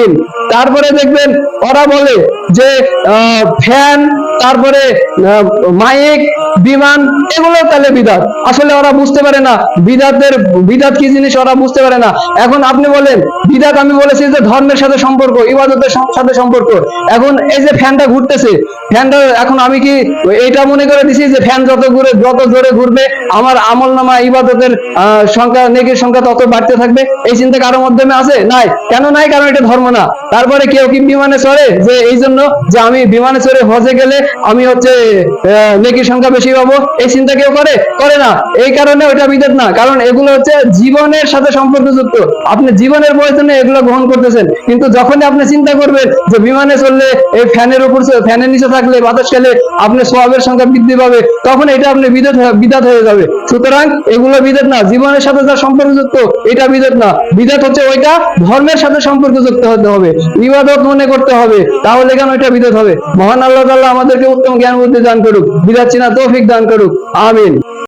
আমিন। তারপরে দেখবেন ওরা বলে যে ফ্যান, তারপরে মাইক, বিমান, এগুলো তাহলে বিদাত। আসলে ওরা বুঝতে পারে না বিদাত কি জিনিস, ওরা বুঝতে পারে না। এখন আপনি বলেন বিদাত, আমি বলেছি যে ধর্মের সাথে সম্পর্ক, ইবাদতের সাথে সম্পর্ক। এখন এই যে ফ্যানটা ঘুরতেছে, ফ্যানটা এখন আমি কি এটা মনে করে দিছি যে ফ্যান যত জোরে ঘুরবে আমার আমল নামা ইবাদতের সংখ্যা, নেকির সংখ্যা তত বাড়তে থাকবে? এই চিন্তা কারোর মাধ্যমে আছে? নাই। কেন নাই? কারণ এটা ধর্ম না। তারপরে কেউ কি বিমানে চড়ে যে এই জন্য যে আমি বিমানে চড়ে হজে গেলে আমি হচ্ছে নেকির সংখ্যা বেশি পাবো, এই চিন্তা কেউ করে না। এই কারণে ওইটা বিদআত না, কারণ এগুলো হচ্ছে জীবনের সাথে সম্পর্কযুক্ত। আপনি জীবনের প্রয়োজনে এগুলো গ্রহণ করতেছেন, কিন্তু যখনই আপনি চিন্তা করবেন যে বিমানে চললে, এই ফ্যানের নিচে থাকলে, বাতাস খেলে আপনি সওয়াবের সংখ্যা বৃদ্ধি পাবে, তখন এটা আপনি বিদআত হয়ে যাবে। সুতরাং এগুলো বিদআত না। জীবনের সাথে যা সম্পর্কযুক্ত এটা বিদআত না। বিদআত হচ্ছে ওইটা ধর্মের সাথে সম্পর্কযুক্ত হতে হবে, ইবাদত মনে করতে হবে, তাহলে কেন এটা বিদআত হবে? মহান আল্লাহ তাআলা আমাদেরকে উত্তম জ্ঞান বুদ্ধি দান করুক, বিদআত চিনা তৌফিক দান করুক। আমিন।